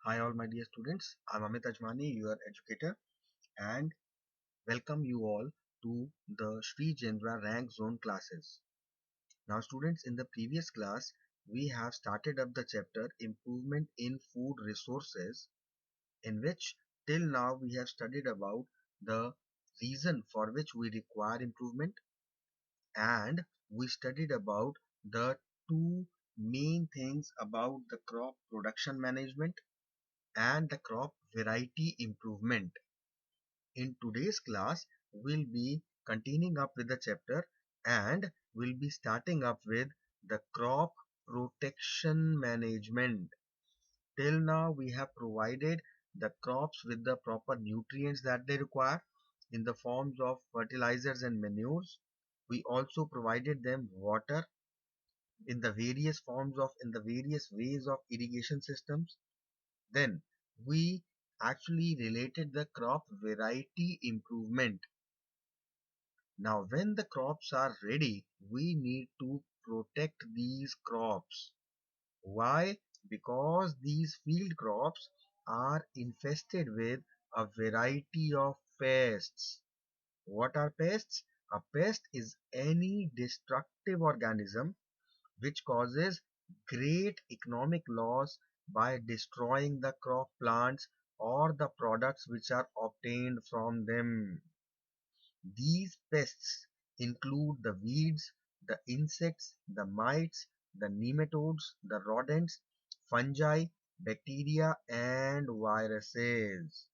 Hi all my dear students, I'm Amit Ajmani, your educator, and welcome you all to the Sri Jendra Rank Zone classes. Now students, in the previous class, we have started up the chapter Improvement in Food Resources, in which till now we have studied about the reason for which we require improvement, and we studied about the two main things about the crop production management and the crop variety improvement. In today's class, we'll be continuing up with the chapter and we'll be starting up with the crop protection management. Till now, we have provided the crops with the proper nutrients that they require in the forms of fertilizers and manures. We also provided them water in the various forms of in the various ways of irrigation systems. Then we actually related the crop variety improvement. Now, when the crops are ready, we need to protect these crops. Why? Because these field crops are infested with a variety of pests. What are pests? A pest is any destructive organism which causes great economic loss by destroying the crop plants or the products which are obtained from them. These pests include the weeds, the insects, the mites, the nematodes, the rodents, fungi, bacteria, and viruses.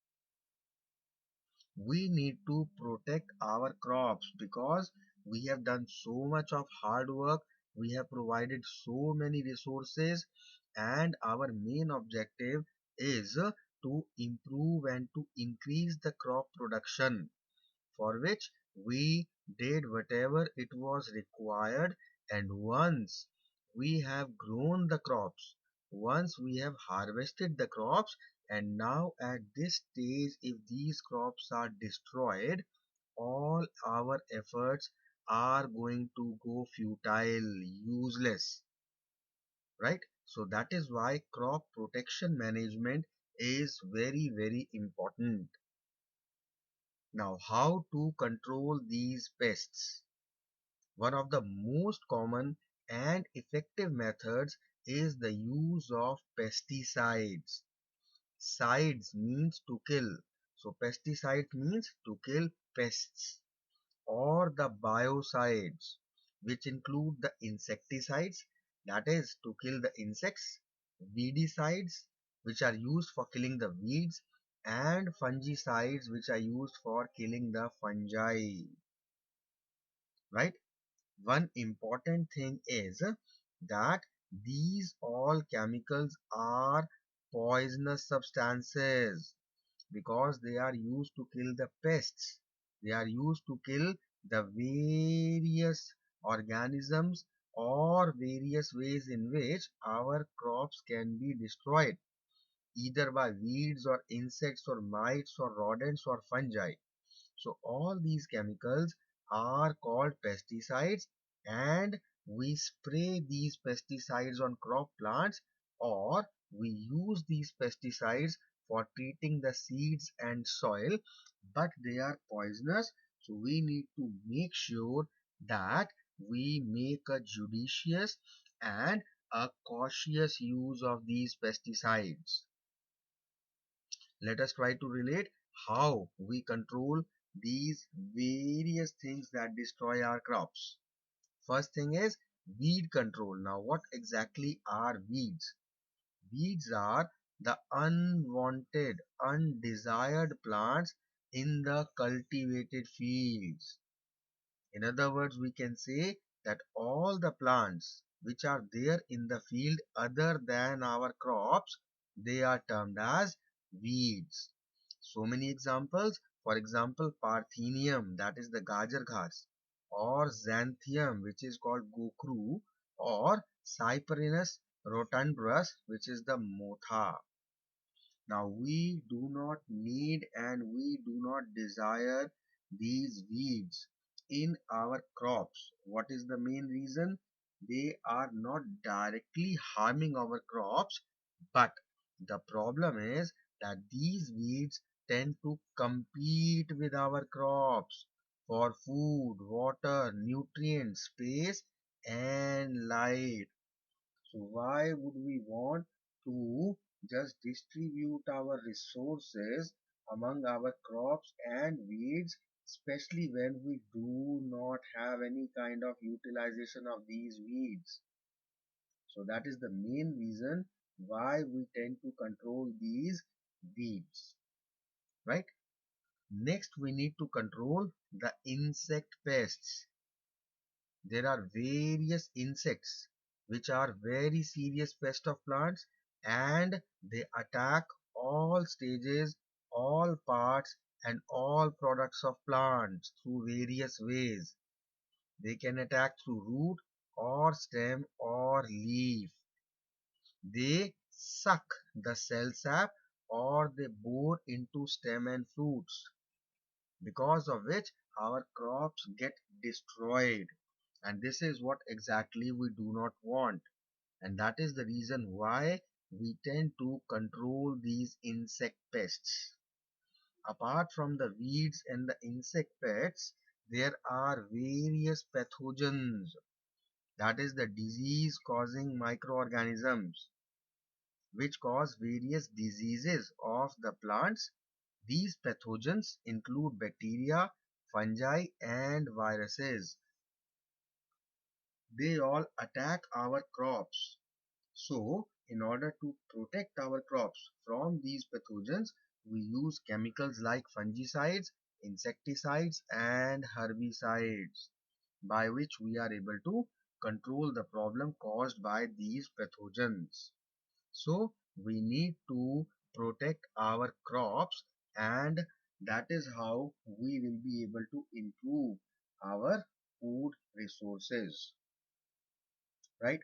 We need to protect our crops because we have done so much of hard work, we have provided so many resources, and our main objective is to improve and to increase the crop production, for which we did whatever it was required. And once we have grown the crops, once we have harvested the crops, and now at this stage, if these crops are destroyed, all our efforts are going to go futile, useless, right? So that is why crop protection management is very important. Now, how to control these pests? One of the most common and effective methods is the use of pesticides. Sides means to kill. So pesticide means to kill pests, or the biocides, which include the insecticides, that is to kill the insects, weedicides, which are used for killing the weeds, and fungicides, which are used for killing the fungi, right? One important thing is that these all chemicals are poisonous substances because they are used to kill the pests. They are used to kill the various organisms or various ways in which our crops can be destroyed, either by weeds or insects or mites or rodents or fungi. So all these chemicals are called pesticides, and we spray these pesticides on crop plants, or we use these pesticides for treating the seeds and soil, but they are poisonous. So we need to make sure that we make a judicious and a cautious use of these pesticides. Let us try to relate how we control these various things that destroy our crops. First thing is weed control. Now, what exactly are weeds? Weeds are the unwanted, undesired plants in the cultivated fields. In other words, we can say that all the plants which are there in the field other than our crops, they are termed as weeds. So many examples. For example, Parthenium, that is the Gajar Ghas, or Xanthium, which is called Gokru, or Cyprinus rotundus, which is the Motha. Now, we do not need and we do not desire these weeds in our crops. What is the main reason? They are not directly harming our crops, but The problem is that these weeds tend to compete with our crops for food, water, nutrients, space, and light. So why would we want to just distribute our resources among our crops and weeds, especially when we do not have any kind of utilization of these weeds? So that is the main reason why we tend to control these weeds, right? Next, we need to control the insect pests. There are various insects which are very serious pest of plants, and they attack all stages, all parts, and all products of plants through various ways. They can attack through root or stem or leaf. They suck the cell sap or they bore into stem and fruits, because of which our crops get destroyed. And this is what exactly we do not want. And that is the reason why we tend to control these insect pests. Apart from the weeds and the insect pests, there are various pathogens, that is the disease causing microorganisms, which cause various diseases of the plants. These pathogens include bacteria, fungi, and viruses. They all attack our crops. So, in order to protect our crops from these pathogens, we use chemicals like fungicides, insecticides, and herbicides, by which we are able to control the problem caused by these pathogens. So, we need to protect our crops, and that is how we will be able to improve our food resources, right?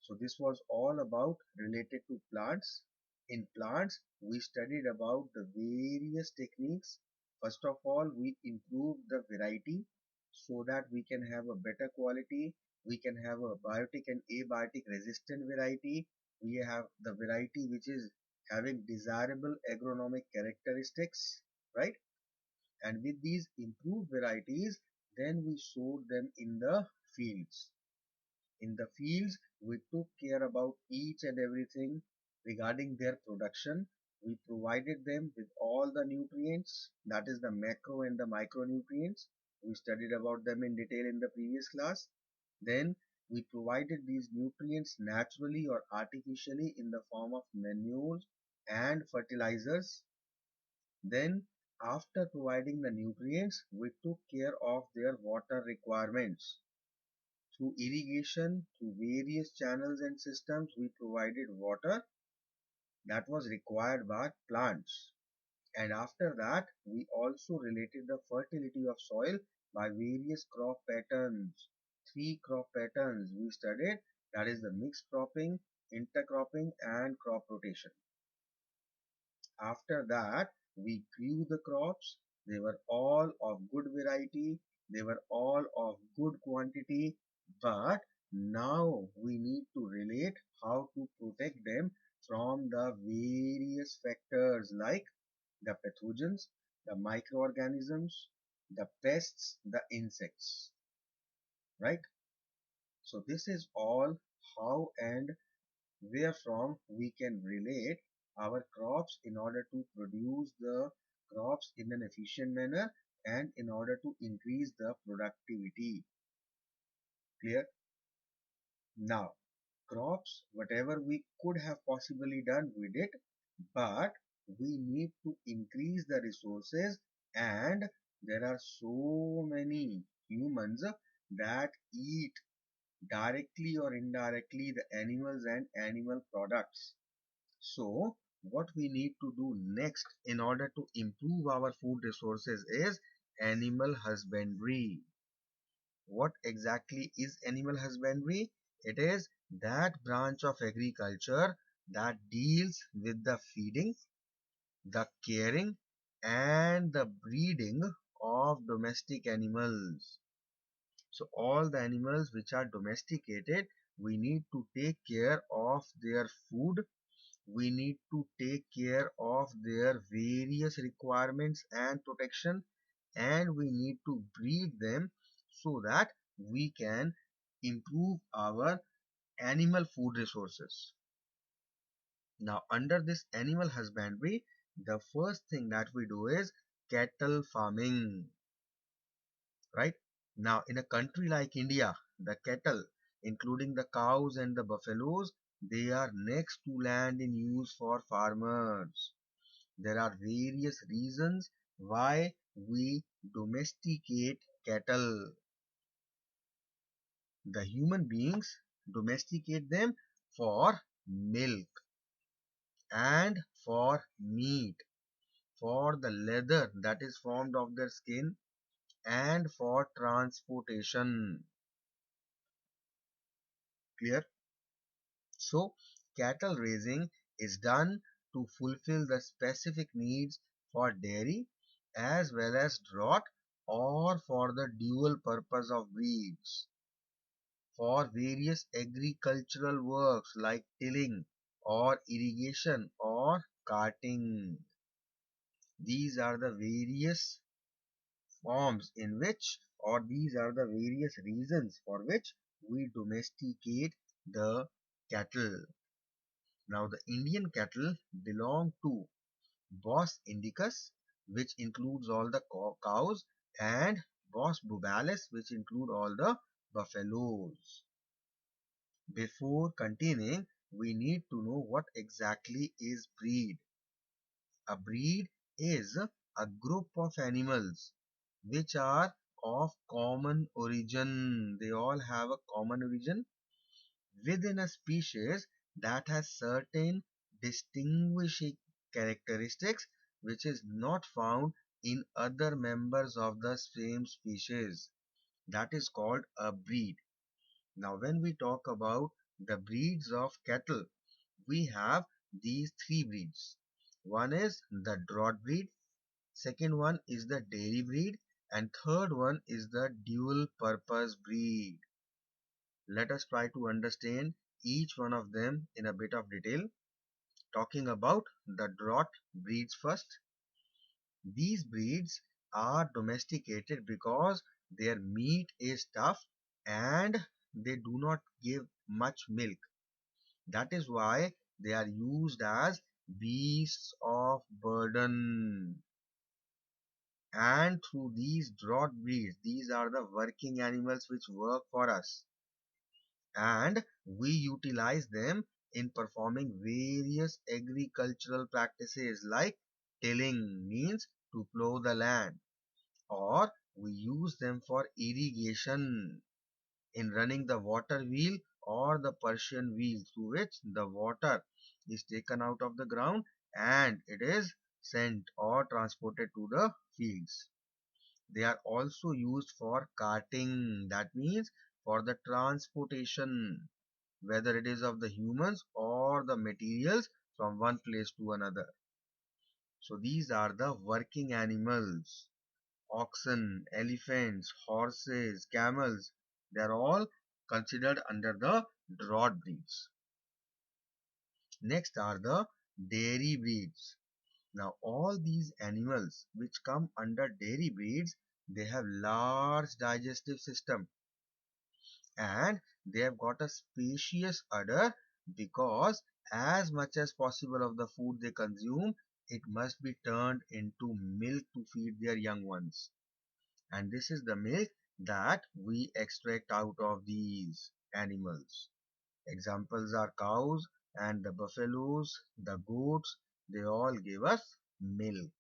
So this was all about related to plants. In plants, we studied about the various techniques. First of all, we improved the variety so that we can have a better quality. We can have a biotic and abiotic resistant variety. We have the variety which is having desirable agronomic characteristics, right? And with these improved varieties, then we sowed them in the fields. In the fields, we took care about each and everything regarding their production. We provided them with all the nutrients, that is the macro and the micronutrients. We studied about them in detail in the previous class. Then we provided these nutrients naturally or artificially in the form of manures and fertilizers. Then, after providing the nutrients, we took care of their water requirements. Through irrigation, through various channels and systems, we provided water that was required by plants. And after that, we also related the fertility of soil by various crop patterns. Three crop patterns we studied, that is the mixed cropping, intercropping, and crop rotation. After that, we grew the crops. They were all of good variety. They were all of good quantity. But now we need to relate how to protect them from the various factors like the pathogens, the microorganisms, the pests, the insects, right? So this is all how and where from we can relate our crops in order to produce the crops in an efficient manner and in order to increase the productivity. Clear? Now, crops, whatever we could have possibly done, we did, but we need to increase the resources, and there are so many humans that eat directly or indirectly the animals and animal products. So, what we need to do next in order to improve our food resources is animal husbandry. What exactly is animal husbandry? It is that branch of agriculture that deals with the feeding, the caring, and the breeding of domestic animals. So all the animals which are domesticated, we need to take care of their food, we need to take care of their various requirements and protection, and we need to breed them so that we can improve our animal food resources. Now, under this animal husbandry, the first thing that we do is cattle farming, right? Now, in a country like India, the cattle, including the cows and the buffaloes, they are next to land in use for farmers. There are various reasons why we domesticate cattle. The human beings domesticate them for milk and for meat, for the leather that is formed of their skin, and for transportation. Clear? So, cattle raising is done to fulfill the specific needs for dairy as well as draught, or for the dual purpose of breeds, for various agricultural works like tilling or irrigation or carting. These are the various forms in which, or these are the various reasons for which we domesticate the cattle. Now, the Indian cattle belong to Bos indicus, which includes all the cows, and Bos bovalis, which include all the buffaloes. Before continuing, we need to know what exactly is breed. A breed is a group of animals which are of common origin. They all have a common origin within a species that has certain distinguishing characteristics which is not found in other members of the same species. That is called a breed. Now, when we talk about the breeds of cattle, we have these three breeds. One is the draught breed, second one is the dairy breed, and third one is the dual purpose breed. Let us try to understand each one of them in a bit of detail. Talking about the draught breeds first. These breeds are domesticated because their meat is tough and they do not give much milk. That is why they are used as beasts of burden. And through these draught breeds, these are the working animals which work for us, and we utilize them in performing various agricultural practices like tilling, means to plow the land, or we use them for irrigation, in running the water wheel or the Persian wheel, through which the water is taken out of the ground and it is sent or transported to the fields. They are also used for carting, that means for the transportation, whether it is of the humans or the materials from one place to another. So these are the working animals. Oxen, elephants, horses, camels, they are all considered under the draught breeds. Next are the dairy breeds. Now all these animals which come under dairy breeds, they have large digestive system and they have got a spacious udder, because as much as possible of the food they consume, it must be turned into milk to feed their young ones. And this is the milk that we extract out of these animals. Examples are cows and the buffaloes, the goats, they all give us milk.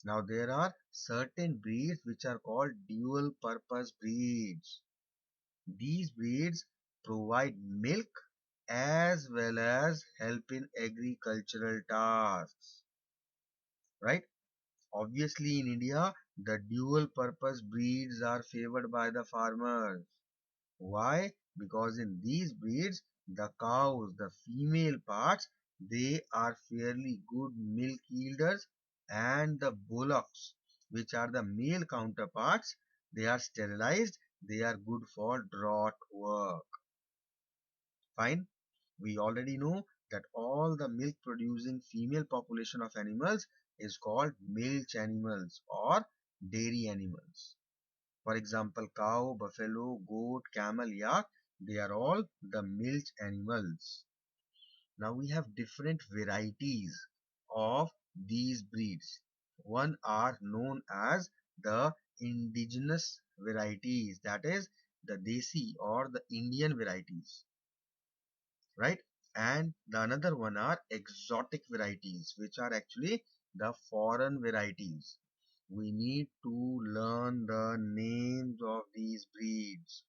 Now there are certain breeds which are called dual purpose breeds. These breeds provide milk as well as help in agricultural tasks, right? Obviously, in India, the dual purpose breeds are favored by the farmers. Why? Because in these breeds, the cows, the female parts, they are fairly good milk yielders, and the bullocks, which are the male counterparts, they are sterilized, they are good for draught work. Fine. We already know that all the milk producing female population of animals is called milch animals or dairy animals. For example, cow, buffalo, goat, camel, yak, they are all the milch animals. Now we have different varieties of these breeds. One are known as the indigenous varieties, that is the Desi or the Indian varieties, right? And the another one are exotic varieties, which are actually the foreign varieties. We need to learn the names of these breeds.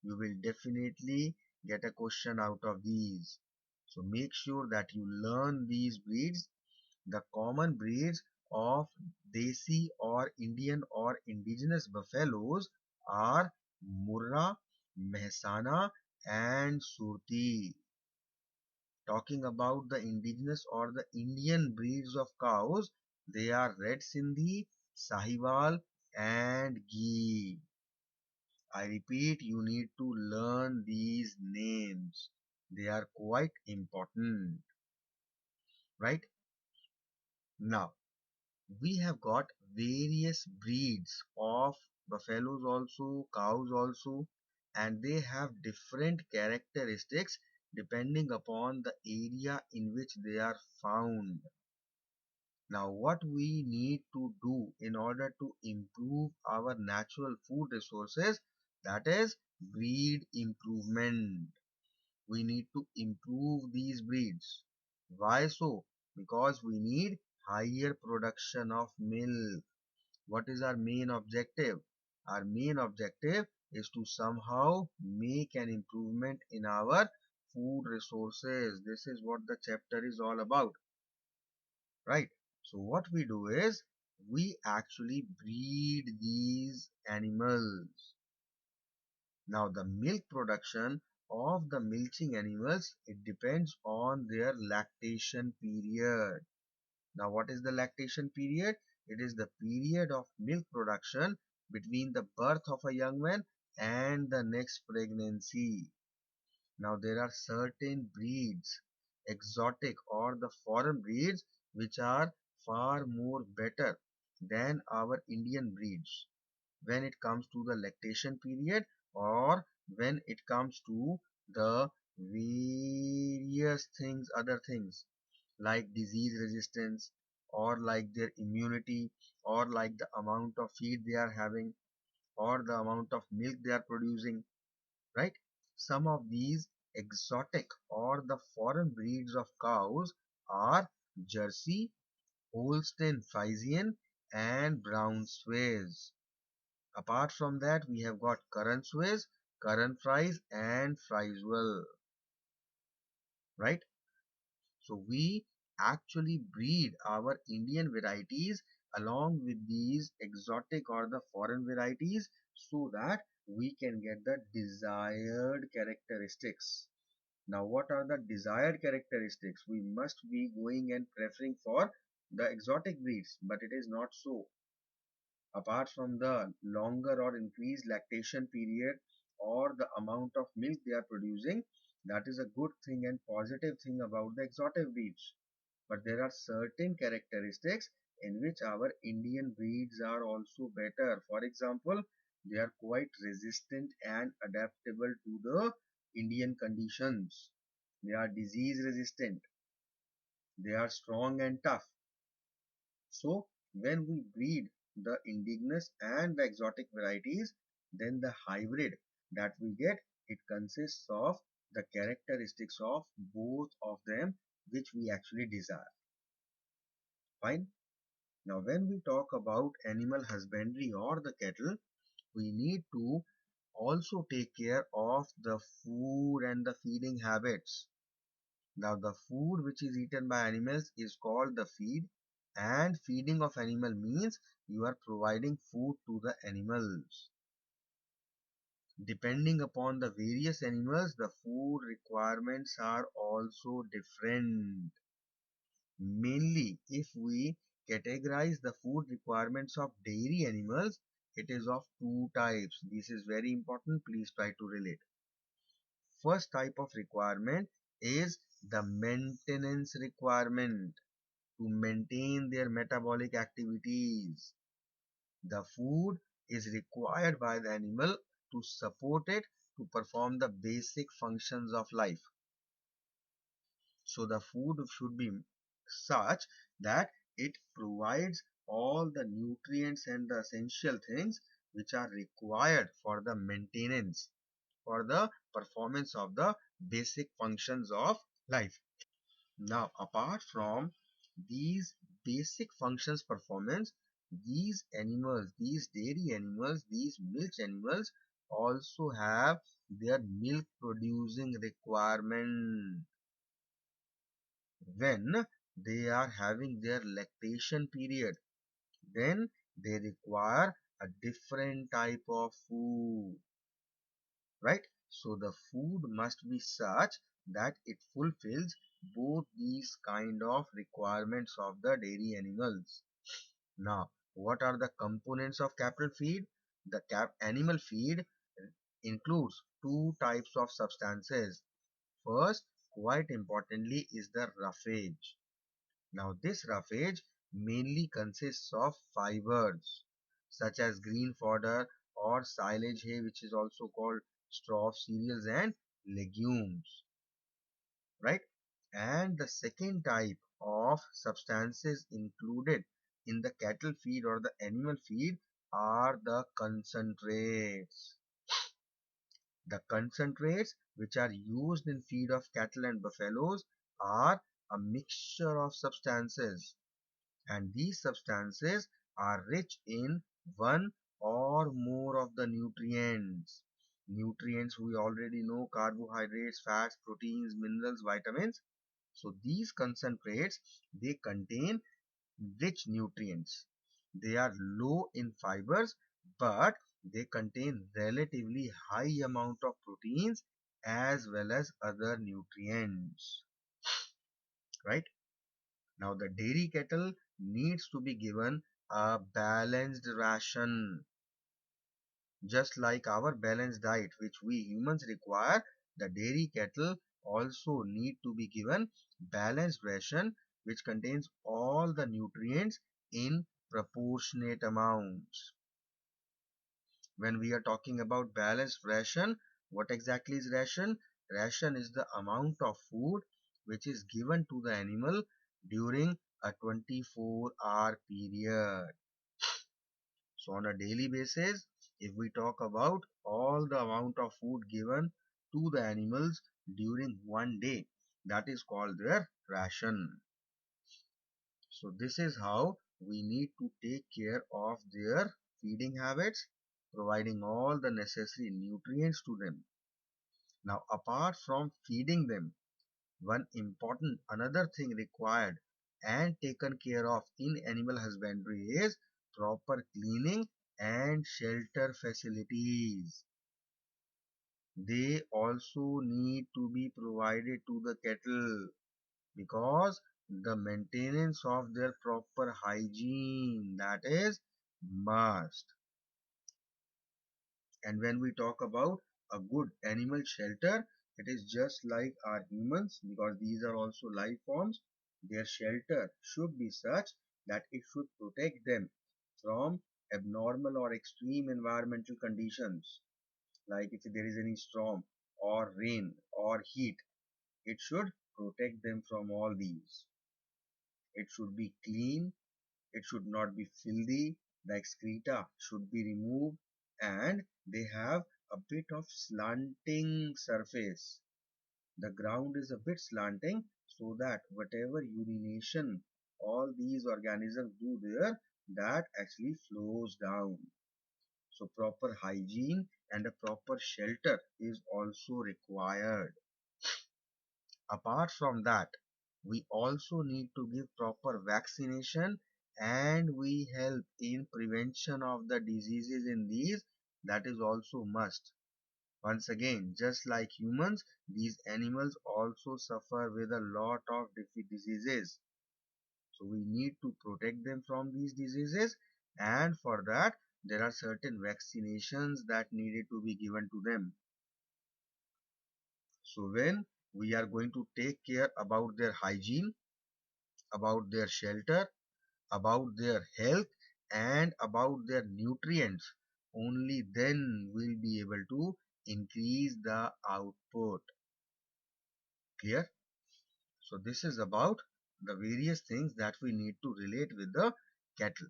You will definitely get a question out of these. So make sure that you learn these breeds. The common breeds of Desi or Indian or indigenous buffaloes are Murra, Mehsana and Surti. Talking about the indigenous or the Indian breeds of cows, they are Red Sindhi, Sahiwal and Ghee. I repeat, you need to learn these names. They are quite important, right? Now, we have got various breeds of buffaloes also, cows also, and they have different characteristics depending upon the area in which they are found. Now, what we need to do in order to improve our natural food resources, that is breed improvement. We need to improve these breeds. Why so? Because we need higher production of milk. What is our main objective? Our main objective is to somehow make an improvement in our food resources. This is what the chapter is all about, right? So what we do is we actually breed these animals. Now the milk production of the milching animals, it depends on their lactation period. Now what is the lactation period? It is the period of milk production between the birth of a young man and the next pregnancy. Now there are certain breeds, exotic or the foreign breeds, which are far more better than our Indian breeds when it comes to the lactation period or when it comes to the various things, other things like disease resistance or like their immunity or like the amount of feed they are having or the amount of milk they are producing, right? Some of these exotic or the foreign breeds of cows are Jersey, Holstein Friesian and Brown Swiss. Apart from that, we have got Curran Swiss, Curran Fries and Frieswell, right? So we actually breed our Indian varieties along with these exotic or the foreign varieties so that we can get the desired characteristics. Now, what are the desired characteristics? We must be going and preferring for the exotic breeds, but it is not so. Apart from the longer or increased lactation period or the amount of milk they are producing, that is a good thing and positive thing about the exotic breeds. But there are certain characteristics in which our Indian breeds are also better. For example, they are quite resistant and adaptable to the Indian conditions. They are disease resistant. They are strong and tough. So when we breed the indigenous and the exotic varieties, then the hybrid that we get, it consists of the characteristics of both of them which we actually desire. Fine. Now when we talk about animal husbandry or the cattle, we need to also take care of the food and the feeding habits. Now the food which is eaten by animals is called the feed, and feeding of animal means you are providing food to the animals. Depending upon the various animals, the food requirements are also different. Mainly, if we categorize the food requirements of dairy animals, it is of two types. This is very important. Please try to relate. First type of requirement is the maintenance requirement to maintain their metabolic activities. The food is required by the animal to support it to perform the basic functions of life. So the food should be such that it provides all the nutrients and the essential things which are required for the maintenance, for the performance of the basic functions of life. Now, apart from these basic functions performance, these animals, these dairy animals, these milk animals also have their milk producing requirement when they are having their lactation period. Then they require a different type of food, right? So the food must be such that it fulfills both these kind of requirements of the dairy animals. Now, what are the components of cattle feed? The animal feed includes two types of substances. First, quite importantly, is the roughage. Now, this roughage mainly consists of fibers such as green fodder or silage hay, which is also called straw of cereals and legumes, right? And the second type of substances included in the cattle feed or the animal feed are the concentrates. The concentrates which are used in feed of cattle and buffaloes are a mixture of substances, and these substances are rich in one or more of the nutrients. Nutrients we already know: carbohydrates, fats, proteins, minerals, vitamins. So these concentrates, they contain rich nutrients. They are low in fibers, but they contain relatively high amount of proteins as well as other nutrients, right? Now the dairy cattle needs to be given a balanced ration. Just like our balanced diet which we humans require, the dairy cattle also need to be given balanced ration which contains all the nutrients in proportionate amounts. When we are talking about balanced ration, what exactly is ration? Ration is the amount of food which is given to the animal during a 24-hour period. So on a daily basis, if we talk about all the amount of food given to the animals during one day, that is called their ration. So this is how we need to take care of their feeding habits, providing all the necessary nutrients to them. Now, apart from feeding them, one important another thing required and taken care of in animal husbandry is proper cleaning and shelter facilities. They also need to be provided to the cattle because the maintenance of their proper hygiene, that is must. And when we talk about a good animal shelter, it is just like our humans, because these are also life forms. Their shelter should be such that it should protect them from abnormal or extreme environmental conditions. Like if there is any storm or rain or heat, it should protect them from all these. It should be clean, it should not be filthy, the excreta should be removed, and they have a bit of slanting surface. The ground is a bit slanting so that whatever urination all these organisms do there, that actually flows down. So proper hygiene and a proper shelter is also required. Apart from that, we also need to give proper vaccination, and we help in prevention of the diseases in these. That is also must. Once again, just like humans, these animals also suffer with a lot of diseases. So we need to protect them from these diseases, and for that there are certain vaccinations that needed to be given to them. So when We are going to take care about their hygiene, about their shelter, about their health, and about their nutrients. Only then we'll be able to increase the output. Clear? So this is about the various things that we need to relate with the cattle.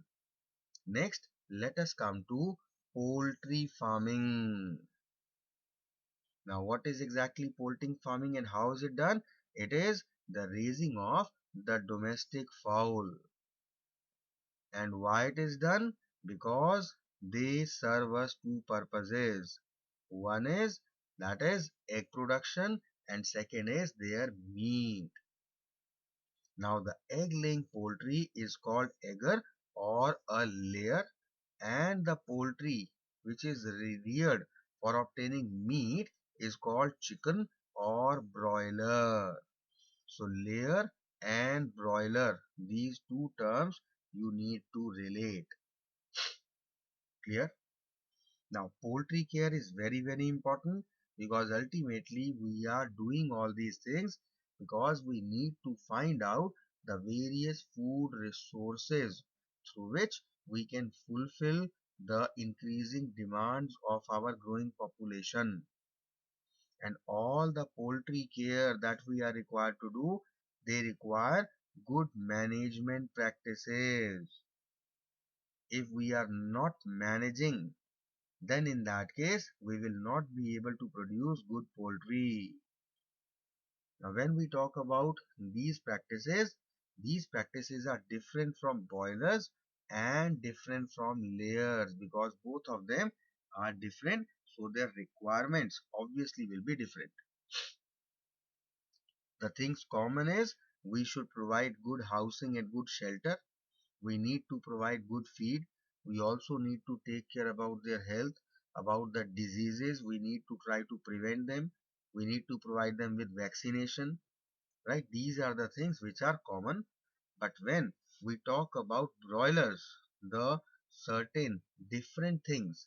Next, let us come to poultry farming. Now, what is exactly poultry farming and how is it done? It is the raising of the domestic fowl. And why it is done? Because they serve us two purposes. One is, that is egg production, and second is their meat. Now the egg laying poultry is called egger or a layer, and the poultry which is reared for obtaining meat is called chicken or broiler. So layer and broiler, these two terms you need to relate. Clear? Now poultry care is very important, because ultimately we are doing all these things because we need to find out the various food resources through which we can fulfill the increasing demands of our growing population. And all the poultry care that we are required to do, they require good management practices. If we are not managing, then in that case we will not be able to produce good poultry. Now when we talk about these practices are different from boilers and different from layers, because both of them are different, so their requirements obviously will be different. The things common is, we should provide good housing and good shelter. We need to provide good feed. We also need to take care about their health, about the diseases. We need to try to prevent them. We need to provide them with vaccination, right? These are the things which are common. But when we talk about broilers, the certain different things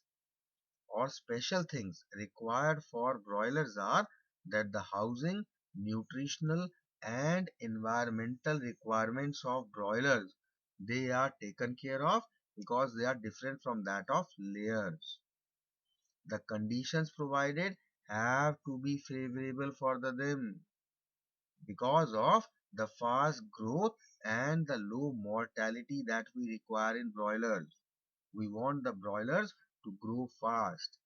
or special things required for broilers are that the housing, nutritional and environmental requirements of broilers, they are taken care of, because they are different from that of layers. The conditions provided have to be favorable for them, because of the fast growth and the low mortality that we require in broilers. We want the broilers to grow fast.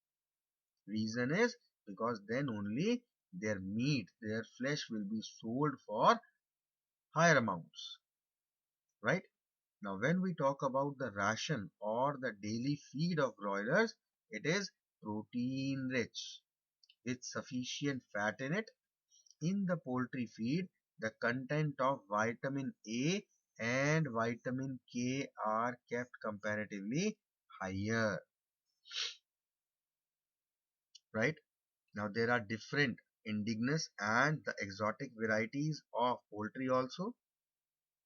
Reason is because then only their meat, their flesh will be sold for higher amounts, right? Now, when we talk about the ration or the daily feed of broilers, it is protein rich with sufficient fat in it. In the poultry feed, the content of vitamin A and vitamin K are kept comparatively higher, right? Now there are different indigenous and the exotic varieties of poultry also,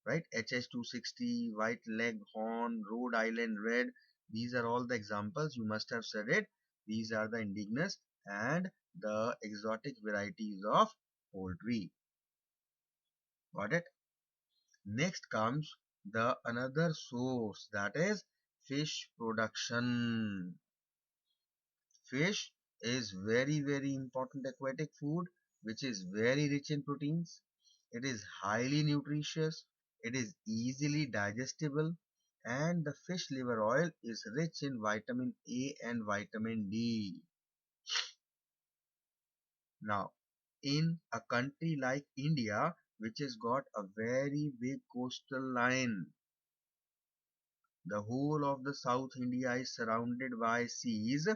right? HH260, white leg horn, Rhode Island red. These are all the examples you must have studied. These are the indigenous and the exotic varieties of poultry. Got it? Next comes the another source, that is fish production. Fish is very important aquatic food which is very rich in proteins. It is highly nutritious. It is easily digestible, and the fish liver oil is rich in vitamin A and vitamin D. Now, in a country like India, which has got a very big coastal line, the whole of the South India is surrounded by seas.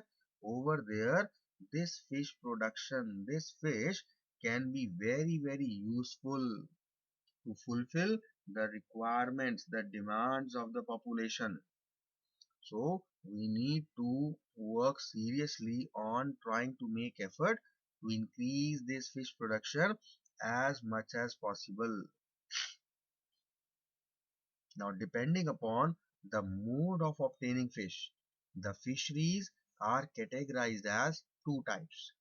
Over there, this fish production, this fish can be very useful to fulfill the requirements, the demands of the population. So we need to work seriously on trying to make effort to increase this fish production as much as possible. Now, depending upon the mode of obtaining fish, the fisheries are categorized as two types.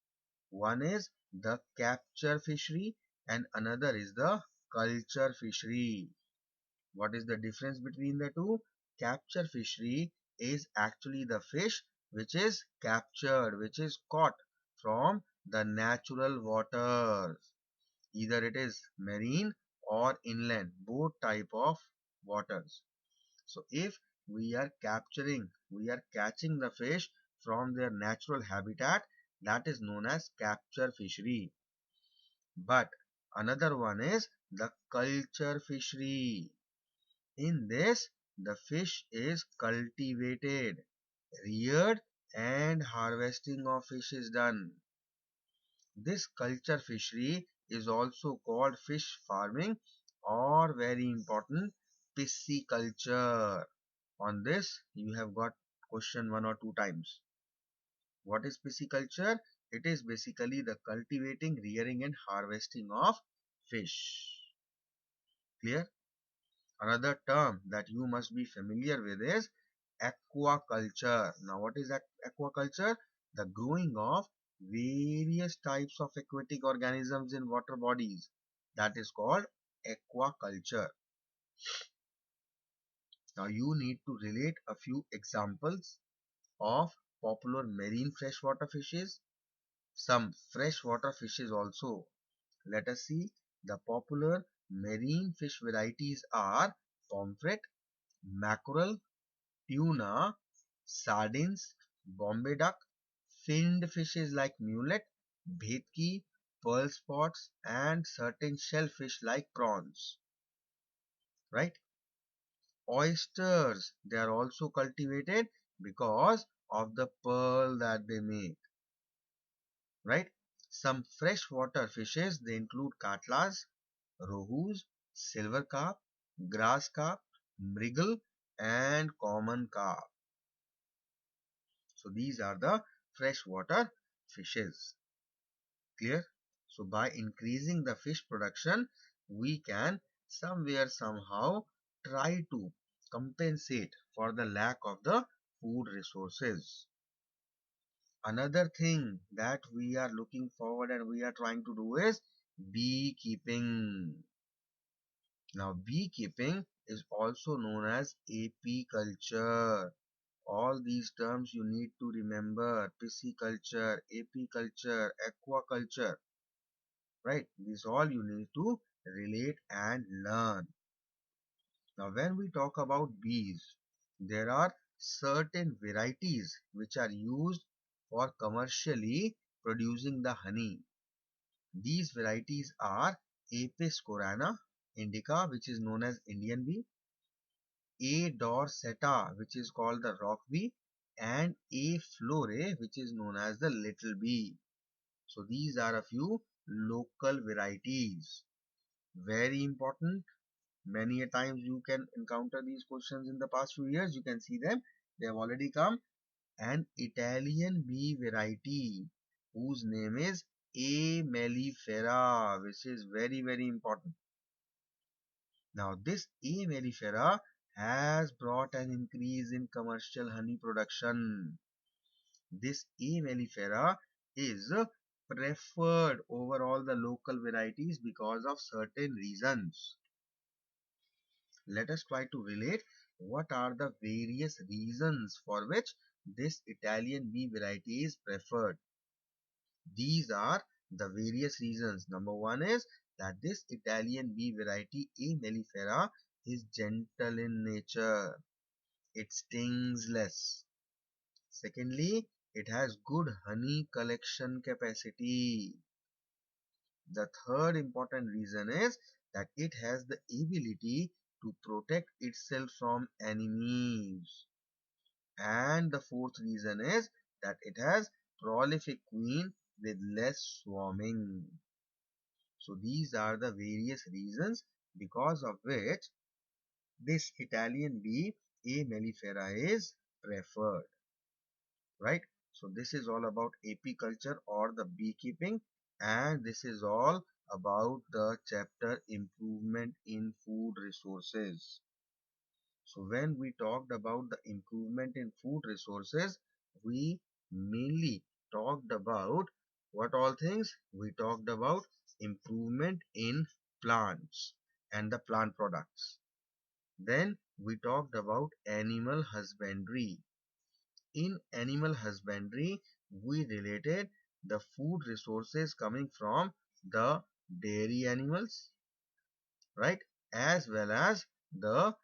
One is the capture fishery, and another is the culture fishery. What is the difference between the two? Capture fishery is actually the fish which is captured, which is caught from the natural waters. Either it is marine or inland, both type of waters. So if we are catching the fish from their natural habitat, that is known as capture fishery. But another one is the culture fishery. In this, the fish is cultivated, reared, and harvesting of fish is done. This culture fishery is also called fish farming or very important pisciculture. On this, you have got question one or two times. What is pisciculture? It is basically the cultivating, rearing, and harvesting of fish. Clear? Another term that you must be familiar with is aquaculture. Now, what is aquaculture? The growing of various types of aquatic organisms in water bodies. That is called aquaculture. Now, you need to relate a few examples of popular marine freshwater fishes, some freshwater fishes also. Let us see. The popular marine fish varieties are pomfret, mackerel, tuna, sardines, Bombay duck, finned fishes like mullet, bhetki, pearl spots, and certain shellfish like prawns. Right? Oysters, they are also cultivated because of the pearl that they make. Right? Some freshwater fishes, they include katlas, rohus, silver carp, grass carp, mrigal, and common carp. So these are the freshwater fishes. Clear? So by increasing the fish production, we can somewhere somehow try to compensate for the lack of the food resources. Another thing that we are looking forward and we are trying to do is beekeeping. Now, beekeeping is also known as apiculture. All these terms you need to remember: pisciculture, apiculture, aquaculture, right? These all you need to relate and learn. Now, when we talk about bees, there are certain varieties which are used for commercially producing the honey. These varieties are Apis corana indica, which is known as Indian bee, A. dorsata, which is called the rock bee, and A. flore, which is known as the little bee. So these are a few local varieties. Very important. Many a times you can encounter these questions in the past few years. You can see them. They have already come. An Italian bee variety whose name is A. mellifera, which is very, very important. Now, this A. mellifera has brought an increase in commercial honey production. This A. mellifera is preferred over all the local varieties because of certain reasons. Let us try to relate what are the various reasons for which this Italian bee variety is preferred. These are the various reasons. Number one is that this Italian bee variety A. mellifera is gentle in nature. It stings less. Secondly, it has good honey collection capacity. The third important reason is that it has the ability to protect itself from enemies. And the fourth reason is that it has prolific queen with less swarming. So these are the various reasons because of which this Italian bee A. mellifera is preferred. Right? So this is all about apiculture or the beekeeping, and this is all about the chapter improvement in food resources. So when we talked about the improvement in food resources, we mainly talked about What all things? We talked about improvement in plants and the plant products. Then we talked about animal husbandry. In animal husbandry, we related the food resources coming from the dairy animals, right? As well as the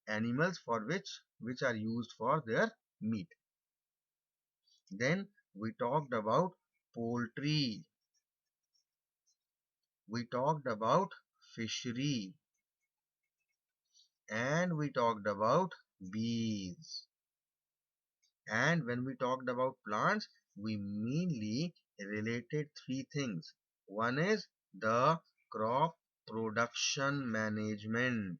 animals for which are used for their meat. Then we talked about poultry. We talked about fishery, and we talked about bees. And when we talked about plants, we mainly related three things. One is the crop production management,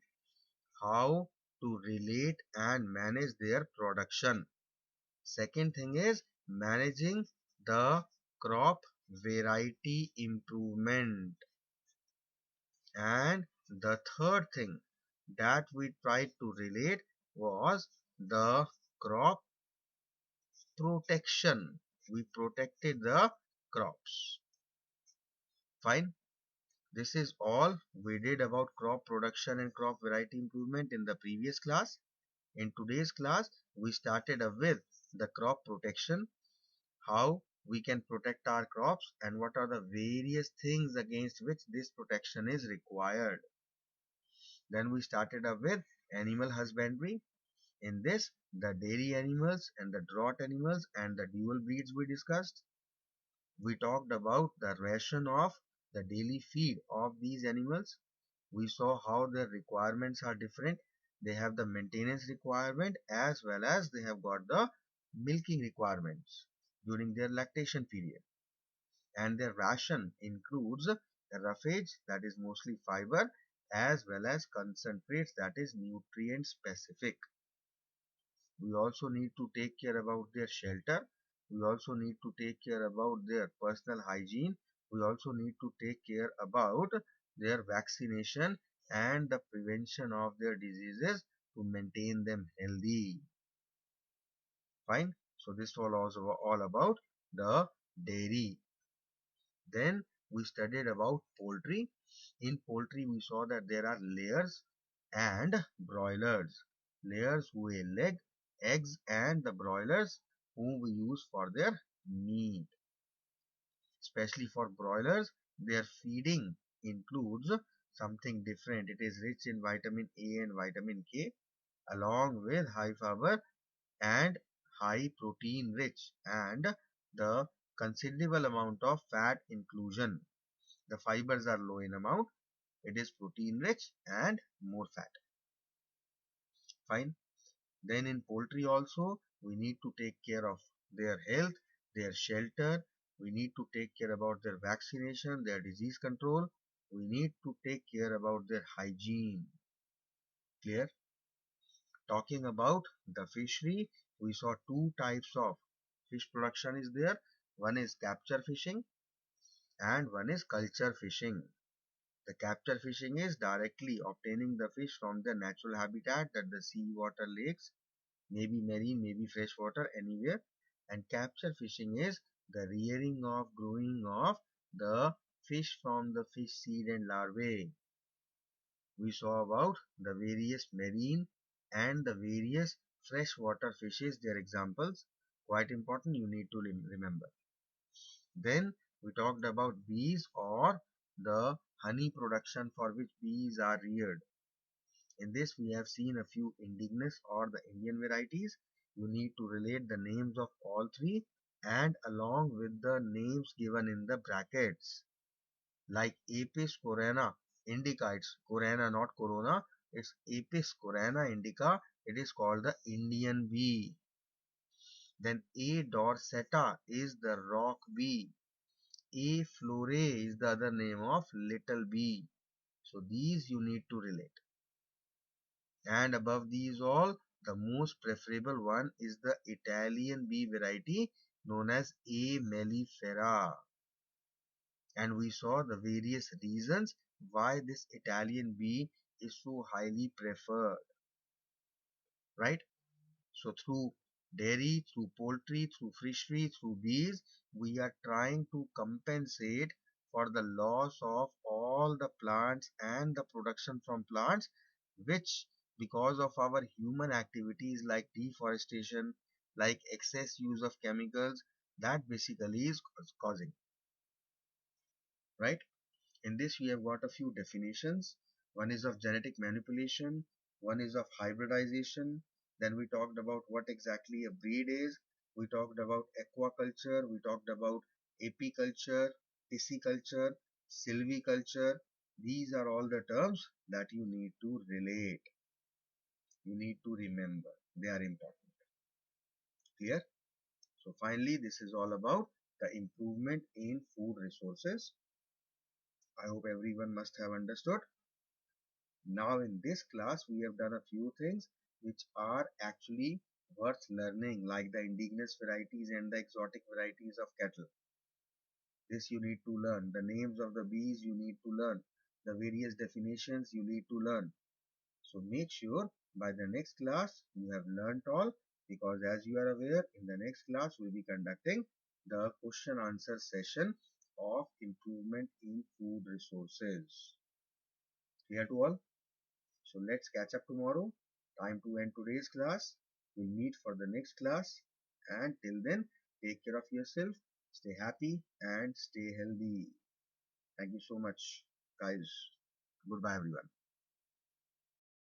how to relate and manage their production. Second thing is managing the crop variety improvement. And the third thing that we tried to relate was the crop protection. We protected the crops. Fine. This is all we did about crop production and crop variety improvement in the previous class. In today's class, we started with the crop protection, how we can protect our crops and what are the various things against which this protection is required. Then we started with animal husbandry. In this, the dairy animals and the draught animals and the dual breeds we discussed. We talked about the ration of the daily feed of these animals. We saw how their requirements are different. They have the maintenance requirement as well as they have got the milking requirements during their lactation period. And their ration includes roughage, that is mostly fiber, as well as concentrates, that is nutrient specific. We also need to take care about their shelter. We also need to take care about their personal hygiene. We also need to take care about their vaccination and the prevention of their diseases to maintain them healthy. Fine. So this was also all about the dairy. Then we studied about poultry. In poultry, we saw that there are layers and broilers. Layers who lay eggs and the broilers whom we use for their meat. Especially for broilers, their feeding includes something different. It is rich in vitamin A and vitamin K along with high fiber and high protein rich and the considerable amount of fat inclusion. The fibers are low in amount. It is protein rich and more fat. Fine. Then in poultry also, we need to take care of their health, their shelter. We need to take care about their vaccination, their disease control. We need to take care about their hygiene. Clear? Talking about the fishery, we saw two types of fish production is there. One is capture fishing and one is culture fishing. The capture fishing is directly obtaining the fish from their natural habitat, that the sea water lakes, maybe marine, maybe freshwater, anywhere. And capture fishing is the rearing of, growing of the fish from the fish seed and larvae. We saw about the various marine and the various freshwater fishes, their examples. Quite important, you need to remember. Then we talked about bees or the honey production for which bees are reared. In this, we have seen a few indigenous or the Indian varieties. You need to relate the names of all three and along with the names given in the brackets. Like Apis corona indica, it's corona, not corona. It's Apis corona indica. It is called the Indian bee. Then A. dorsata is the rock bee. A. florae is the other name of little bee. So these you need to relate. And above these all, the most preferable one is the Italian bee variety known as A. mellifera. And we saw the various reasons why this Italian bee is so highly preferred, right? So through dairy, through poultry, through fishery, through bees, we are trying to compensate for the loss of all the plants and the production from plants, which because of our human activities like deforestation, like excess use of chemicals, that basically is causing, right? In this, we have got a few definitions. One is of genetic manipulation, one is of hybridization. Then we talked about what exactly a breed is. We talked about aquaculture, we talked about apiculture, pisciculture, silviculture. These are all the terms that you need to relate. You need to remember. They are important. Clear? So finally, this is all about the improvement in food resources. I hope everyone must have understood. Now in this class we have done a few things which are actually worth learning, like the indigenous varieties and the exotic varieties of cattle. This you need to learn. The names of the bees you need to learn. The various definitions you need to learn. So make sure by the next class you have learnt all, because as you are aware, in the next class we will be conducting the question answer session of improvement in food resources. Clear to all? So let's catch up tomorrow. Time to end today's class. We'll meet for the next class. And till then, take care of yourself, stay happy, and stay healthy. Thank you so much, guys. Goodbye, everyone.